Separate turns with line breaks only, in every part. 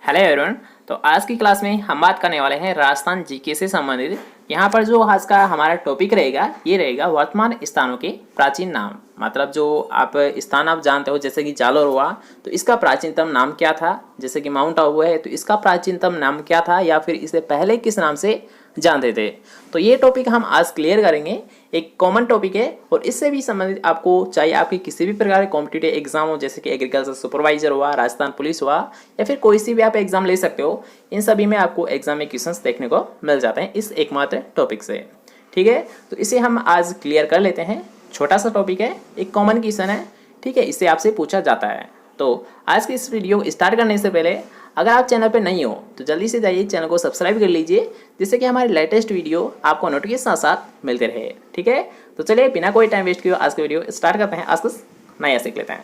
Hello everyone. तो आज की क्लास में हम बात करने वाले हैं राजस्थान जीके से संबंधित। यहाँ पर जो आज का हमारा टॉपिक रहेगा ये रहेगा वर्तमान स्थानों के प्राचीन नाम। मतलब जो आप स्थान आप जानते हो जैसे कि जालोर हुआ तो इसका प्राचीनतम नाम क्या था, जैसे कि माउंट आबू है तो इसका प्राचीनतम नाम क्या था या फिर इसे पहले किस नाम से जानते थे। तो ये टॉपिक हम आज क्लियर करेंगे। एक कॉमन टॉपिक है और इससे भी संबंधित आपको चाहे आपकी किसी भी प्रकार के कॉम्पिटिटिव एग्जाम हो जैसे कि एग्रीकल्चर सुपरवाइजर हुआ, राजस्थान पुलिस हुआ या फिर कोई सी भी आप एग्जाम ले सकते हो, इन सभी में आपको एग्जाम में क्वेश्चंस देखने को मिल जाते हैं इस एकमात्र टॉपिक से। ठीक है, तो इसे हम आज क्लियर कर लेते हैं। छोटा सा टॉपिक है, एक कॉमन क्वेश्चन है, ठीक है, इससे आपसे पूछा जाता है। तो आज की इस वीडियो स्टार्ट करने से पहले अगर आप चैनल पर नहीं हो तो जल्दी से जाइए चैनल को सब्सक्राइब कर लीजिए जिससे कि हमारे लेटेस्ट वीडियो आपको नोटिफिकेशन साथ मिलते रहे। ठीक है, तो चलिए बिना कोई टाइम वेस्ट किए आज की वीडियो स्टार्ट करते हैं। आज कुछ नया सीख लेते हैं।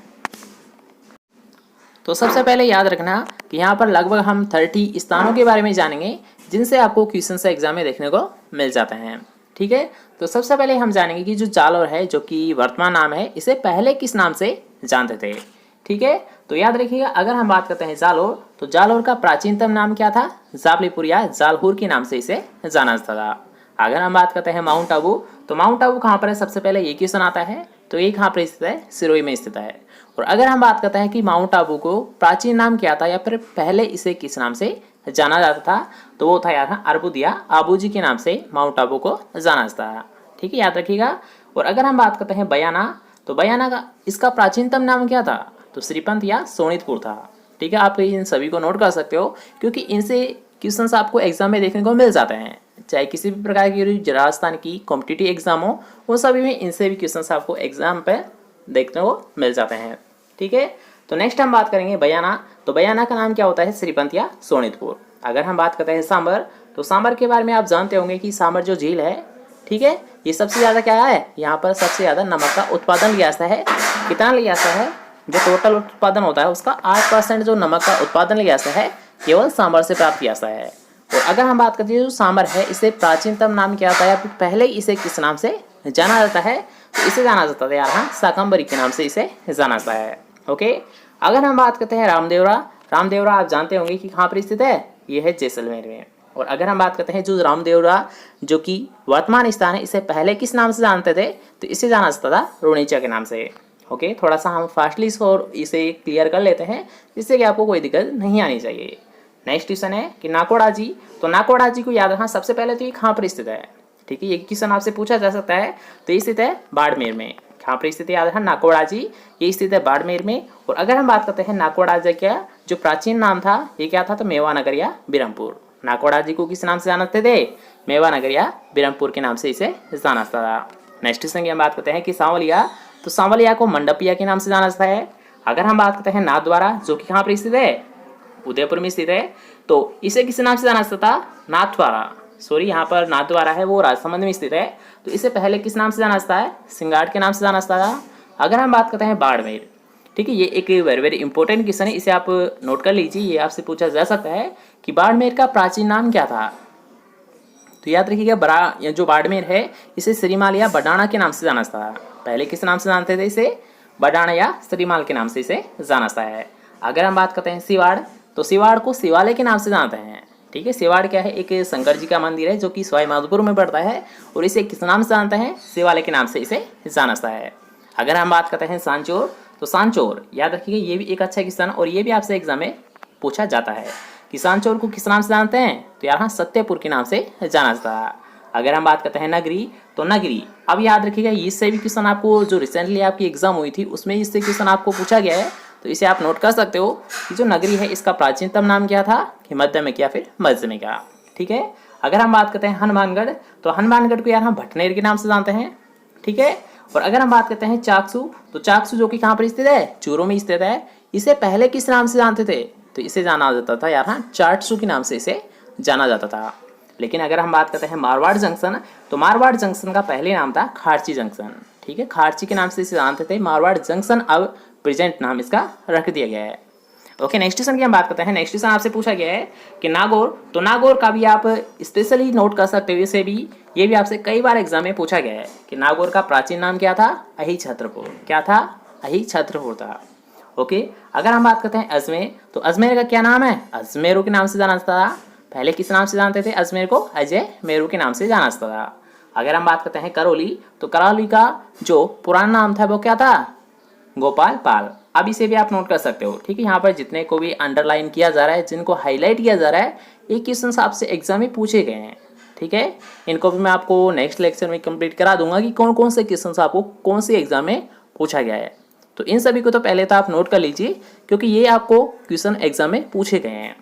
तो सबसे पहले याद रखना कि यहाँ पर लगभग हम 30 स्थानों के बारे में जानेंगे जिनसे आपको क्वेश्चन से एग्जाम में देखने को मिल जाते हैं। ठीक है, तो सबसे पहले हम जानेंगे कि जो जालोर है जो कि वर्तमान नाम है इसे पहले किस नाम से जानते थे। ठीक है, तो याद रखिएगा अगर हम बात करते हैं जालोर तो जालोर का प्राचीनतम नाम क्या था, जाबलीपुर या जालहूर के नाम से इसे जाना जाता था। अगर हम बात करते हैं माउंट आबू तो माउंट आबू कहाँ पर है, सबसे पहले ये क्वेश्चन आता है तो ये कहाँ पर स्थित है, सिरोही में स्थित है। और अगर हम बात करते हैं कि माउंट आबू को प्राचीन नाम क्या था या फिर पहले इसे किस नाम से जाना जाता था तो वो था यार अरबुद या आबूजी के नाम से माउंट आबू को जाना जाता है। ठीक है, याद रखिएगा। और अगर हम बात करते हैं बयाना तो बयाना का इसका प्राचीनतम नाम क्या था तो श्रीपंत या सोनितपुर था। ठीक है, आप इन सभी को नोट कर सकते हो क्योंकि इनसे क्वेश्चंस आपको एग्जाम में देखने को मिल जाते हैं, चाहे किसी भी प्रकार की राजस्थान की कॉम्पिटिटिव एग्जाम हो उन सभी में इनसे भी क्वेश्चंस आपको एग्जाम पे देखने को मिल जाते हैं। ठीक है, तो नेक्स्ट हम बात करेंगे बयाना। तो बयाना का नाम क्या होता है, श्रीपंत या सोनितपुर। अगर हम बात करते हैं सांबर तो सांबर के बारे में आप जानते होंगे कि सांबर जो झील है, ठीक है, ये सबसे ज़्यादा क्या है, यहाँ पर सबसे ज़्यादा नमक का उत्पादन लिया जाता है। कितना लिया जाता है, जो टोटल उत्पादन होता है उसका 8% जो नमक का उत्पादन लिया जाता है केवल सांबर से प्राप्त किया जाता है। और अगर हम बात करते हैं जो सांबर है इसे प्राचीनतम नाम क्या आता है, पहले इसे किस नाम से जाना जाता है तो इसे जाना जाता था यार शाकंभरी के नाम से इसे जाना जाता है। ओके, अगर हम बात करते हैं रामदेवरा, रामदेवरा आप जानते होंगे कि कहाँ पर स्थित है, ये है जैसलमेर में। और अगर हम बात करते हैं जो रामदेवरा जो कि वर्तमान स्थान है इसे पहले किस नाम से जानते थे तो इसे जाना जाता था रोनीचा के नाम से। ओके, थोड़ा सा हम फास्टली और इसे क्लियर कर लेते हैं जिससे कि आपको कोई दिक्कत नहीं आनी चाहिए। नेक्स्ट क्वेश्चन है कि नाकोड़ा जी। तो नाकोड़ा जी को याद रखना सबसे पहले तो ये कहाँ पर स्थित है। ठीक है, ये क्वेश्चन आपसे पूछा जा सकता है। तो ये स्थित है बाड़मेर में। कहाँ पर स्थित है, याद रखना नाकोड़ा जी ये स्थित है बाड़मेर में। और अगर हम बात करते हैं नाकोड़ा जी का जो प्राचीन नाम था ये क्या था तो मेवा नगर या बिरमपुर। नाकोड़ा जी को किस नाम से जानते थे, मेवा नगर या बिरमपुर के नाम से इसे जाना जाता था। नेक्स्ट क्वेश्चन की हम बात करते हैं कि सांवलिया। तो सांवलिया को मंडपिया के नाम से जाना जाता है। अगर हम बात करते हैं नाथद्वारा जो कि कहाँ पर स्थित है, उदयपुर में स्थित है, तो इसे किस नाम से जाना जाता था, नाथद्वारा। सॉरी, यहाँ पर नाथद्वारा है वो राजसमंद में स्थित है तो इसे पहले किस नाम से जाना जाता है, सिंगाट के नाम से जाना जाता था। अगर हम बात करते हैं बाड़मेर, ठीक है, ये एक वेरी वेरी इंपॉर्टेंट क्वेश्चन है, इसे आप नोट कर लीजिए। ये आपसे पूछा जा सकता है कि बाड़मेर का प्राचीन नाम क्या था। तो याद रखिएगा जो बाड़मेर है इसे श्रीमाल या बडाना के नाम से जाना जाता है। पहले किस नाम से जानते थे, इसे बडाना या श्रीमाल के नाम से इसे जाना जाता है। अगर हम बात करते हैं सिवाड़ तो सिवाड़ को शिवालय के नाम से जानते हैं। ठीक है, सिवाड़ क्या है, एक शंकर जी का मंदिर है जो कि सवाई माधोपुर में पड़ता है और इसे किस नाम से जानते हैं, शिवालय के नाम से इसे जाना जाता है। अगर हम बात करते हैं सांचौर तो सांचौर याद रखिएगा ये भी एक अच्छा किस्सा और ये भी आपसे एग्जाम में पूछा जाता है कि सांचौर को किस नाम से जानते हैं तो यार सत्यपुर के नाम से जाना जाता है। अगर हम बात करते हैं नगरी तो नगरी, अब याद रखिएगा इससे भी क्वेश्चन आपको जो रिसेंटली आपकी एग्जाम हुई थी उसमें इससे क्वेश्चन आपको पूछा गया है तो इसे आप नोट कर सकते हो कि जो नगरी है इसका प्राचीनतम नाम क्या था, कि मध्यमिक या फिर मध्यमिक का। ठीक है, अगर हम बात करते हैं हनुमानगढ़ तो हनुमानगढ़ को यार हम भटनेर के नाम से जानते हैं। ठीक है, और अगर हम बात करते हैं चाकसू तो चाकसू जो कि कहाँ पर स्थित है, चूरू में स्थित है, इसे पहले किस नाम से जानते थे तो इसे जाना जाता था यार चाटसू के नाम से इसे जाना जाता था। लेकिन अगर हम बात करते हैं मारवाड़ जंक्शन तो मारवाड़ जंक्शन का पहले नाम था खारची जंक्शन। ठीक है, खारची के नाम से इसे जानते थे, मारवाड़ जंक्शन अब प्रेजेंट नाम इसका रख दिया गया है। ओके, नेक्स्ट क्वेश्चन की हम बात करते हैं। नेक्स्ट क्वेश्चन आपसे पूछा गया है कि नागौर। तो नागौर का भी आप स्पेशली नोट कर सकते हो, इसे भी ये भी आपसे कई बार एग्जाम में पूछा गया है कि नागौर का प्राचीन नाम क्या था, अही छत्रपुर। क्या था, अही छत्रपुर था। ओके, अगर हम बात करते हैं अजमेर, तो अजमेर का क्या नाम है? अजमेरू के नाम से जाना जाता था। पहले किस नाम से जानते थे अजमेर को? अजय मेरू के नाम से जाना जाता था। अगर हम बात करते हैं करौली, तो करौली का जो पुराना नाम था वो क्या था? गोपाल पाल। अब इसे भी आप नोट कर सकते हो, ठीक है। यहाँ पर जितने को भी अंडरलाइन किया जा रहा है, जिनको हाईलाइट किया जा रहा है, ये क्वेश्चन आपसे एग्जाम में पूछे गए हैं, ठीक है। इनको भी मैं आपको नेक्स्ट लेक्चर में कंप्लीट करा दूंगा कि कौन कौन से क्वेश्चन आपको कौन से एग्जाम में पूछा गया है। तो इन सभी को तो पहले तो आप नोट कर लीजिए, क्योंकि ये आपको क्वेश्चन एग्जाम में पूछे गए हैं।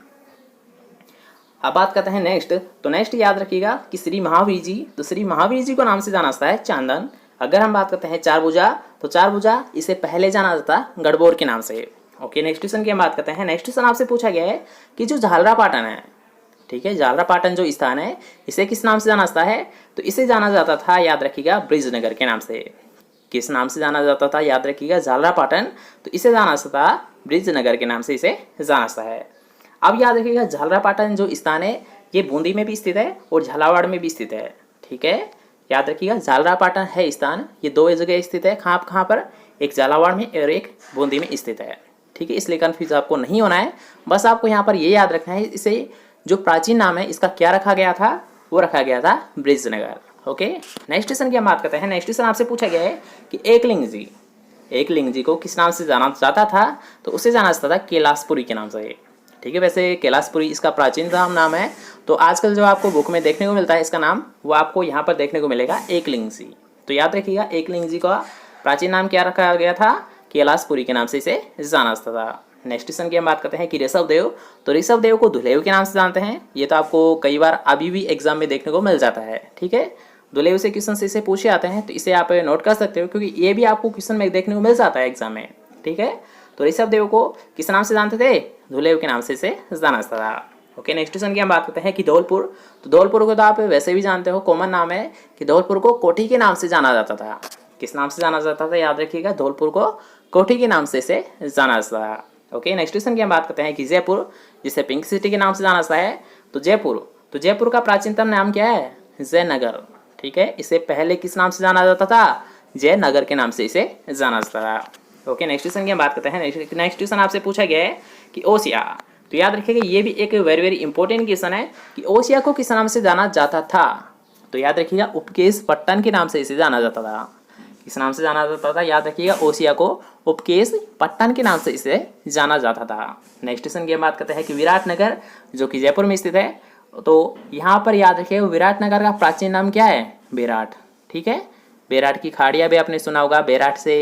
अब बात करते हैं नेक्स्ट, तो नेक्स्ट याद रखिएगा कि श्री महावीर जी, तो श्री महावीर जी को नाम से जाना जाता है चांदन। अगर हम बात करते हैं चार भुजा, तो चार भुजा इसे पहले जाना जाता है गढ़बोर के नाम से। ओके, नेक्स्ट क्वेश्चन की हम बात करते हैं। नेक्स्ट क्वेश्चन आपसे पूछा गया है कि जो झालरापाटन है, ठीक है, झालरापाटन जो स्थान है, इसे किस नाम से जाना जाता है? तो इसे जाना जाता था, याद रखिएगा, ब्रिजनगर के नाम से। किस नाम से जाना जाता था? याद रखिएगा, झालरापाटन। तो इसे जाना जाता था ब्रिजनगर के नाम से इसे जाना जाता है। अब याद रखिएगा, झालरापाटन जो स्थान है ये बूंदी में भी स्थित है और झालावाड़ में भी स्थित है, ठीक है। याद रखिएगा, झालरापाटन है स्थान, ये दो जगह स्थित है। कहाँ पर? एक झालावाड़ में और एक बूंदी में स्थित है, ठीक है। इसलिए कन्फ्यूज आपको नहीं होना है, बस आपको यहाँ पर ये याद रखना है, इसे जो प्राचीन नाम है इसका क्या रखा गया था? वो रखा गया था ब्रिजनगर। ओके, नेक्स्ट क्वेश्चन की हम बात करते हैं। नेक्स्ट क्वेश्चन आपसे पूछा गया है कि एकलिंग जी को किस नाम से जाना जाता था? तो उसे जाना जाता था कैलाशपुरी के नाम से, ठीक है। वैसे कैलाशपुरी इसका प्राचीन नाम है, तो आजकल जो आपको बुक में देखने को मिलता है इसका नाम, वो आपको यहाँ पर देखने को मिलेगा एकलिंग जी। तो याद रखिएगा, एकलिंग जी का प्राचीन नाम क्या रखा गया था? कैलाशपुरी के नाम से इसे जाना जाता था। नेक्स्ट क्वेश्चन की हम बात करते हैं कि ऋषभदेव, तो ऋषभदेव को धुलेव के नाम से जानते हैं। ये तो आपको कई बार अभी भी एग्जाम में देखने को मिल जाता है, ठीक है। धुलेव से क्वेश्चन से इसे पूछे आते हैं, तो इसे आप नोट कर सकते हो, क्योंकि ये भी आपको क्वेश्चन में देखने को मिल जाता है एग्जाम में, ठीक है। तो ऋषभदेव को किस नाम से जानते थे? धुलेव के नाम से इसे जाना जाता था। ओके, नेक्स्ट क्वेश्चन की हम बात करते हैं कि धौलपुर, तो धौलपुर को तो आप वैसे भी जानते हो, कॉमन नाम है कि धौलपुर को कोठी के नाम से जाना जाता था। किस नाम से जाना जाता था? याद रखिएगा, धौलपुर को कोठी के नाम से इसे जाना जाता था। ओके, नेक्स्ट क्वेश्चन की हम बात करते हैं कि जयपुर, जिसे पिंक सिटी के नाम से जाना जाता है। तो जयपुर का प्राचीनतम नाम क्या है? जयनगर, ठीक है। इसे पहले किस नाम से जाना जाता था? जयनगर के नाम से इसे जाना जाता था। ओके, नेक्स्ट क्वेश्चन की हम बात करते हैं। नेक्स्ट क्वेश्चन आपसे पूछा गया है कि ओसिया, तो याद रखिएगा, ये भी एक वेरी इंपॉर्टेंट क्वेश्चन है कि ओसिया को किस नाम से जाना जाता था? तो याद रखिएगा, उपकेश पट्टन के नाम से इसे जाना जाता था। किस नाम से जाना जाता था? याद रखिएगा, ओसिया को उपकेश पट्टन के नाम से इसे जाना जाता था। नेक्स्ट क्वेश्चन की हम बात करते हैं कि विराटनगर, जो कि जयपुर में स्थित है, तो यहाँ पर याद रखिएगा, विराटनगर का प्राचीन नाम क्या है? बेराट, ठीक है। बेराट की खाड़िया भी आपने सुना होगा। बेराट से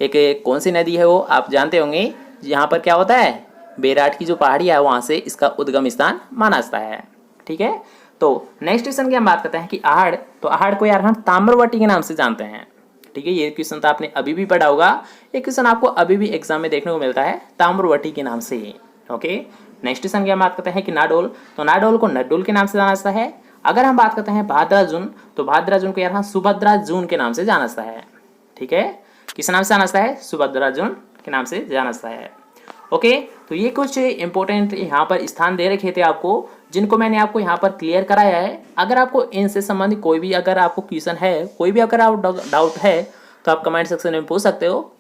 एक कौन सी नदी है वो आप जानते होंगे। यहाँ पर क्या होता है? बेराट की जो पहाड़ियाँ है वहाँ से इसका उद्गम स्थान माना जाता है, ठीक है। तो नेक्स्ट क्वेश्चन की हम बात करते हैं कि आहड़, तो आहड़ को यार हम ताम्रवटी के नाम से जानते हैं, ठीक है। ये क्वेश्चन तो आपने अभी भी पढ़ा होगा, ये क्वेश्चन आपको अभी भी एग्जाम में देखने को मिलता है ताम्रवटी के नाम से। ओके, नेक्स्ट क्वेश्चन की हम बात करते हैं कि नाडोल, तो नाडोल को नड्डुल के नाम से जाना जाता है। अगर हम बात करते हैं भाद्राजून, तो भाद्राजून को यार सुभद्राजून के नाम से जाना जाता है, ठीक है। किस नाम से जाना जाता है? सुभद्राजून के नाम से जाना जाता है। ओके, तो ये कुछ इंपॉर्टेंट यहाँ पर स्थान दे रखे थे आपको, जिनको मैंने आपको यहाँ पर क्लियर कराया है। अगर आपको इनसे संबंधित कोई भी अगर आपको क्वेश्चन है, कोई भी अगर आप डाउट है, तो आप कमेंट सेक्शन में पूछ सकते हो,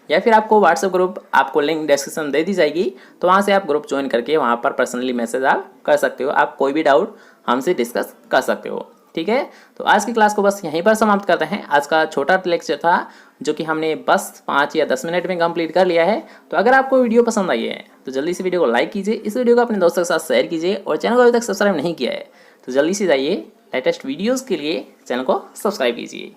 या फिर आपको व्हाट्सएप ग्रुप, आपको लिंक डिस्क्रिप्शन दे दी जाएगी, तो वहाँ से आप ग्रुप ज्वाइन करके वहाँ पर पर्सनली मैसेज आप कर सकते हो। आप कोई भी डाउट हमसे डिस्कस कर सकते हो, ठीक है। तो आज की क्लास को बस यहीं पर समाप्त करते हैं। आज का छोटा लेक्चर था, जो कि हमने बस 5 या 10 मिनट में कंप्लीट कर लिया है। तो अगर आपको वीडियो पसंद आई है तो जल्दी से वीडियो को लाइक कीजिए, इस वीडियो को अपने दोस्तों के साथ शेयर कीजिए, और चैनल को अभी तक सब्सक्राइब नहीं किया है तो जल्दी से जाइए, लेटेस्ट वीडियोज़ के लिए चैनल को सब्सक्राइब कीजिए।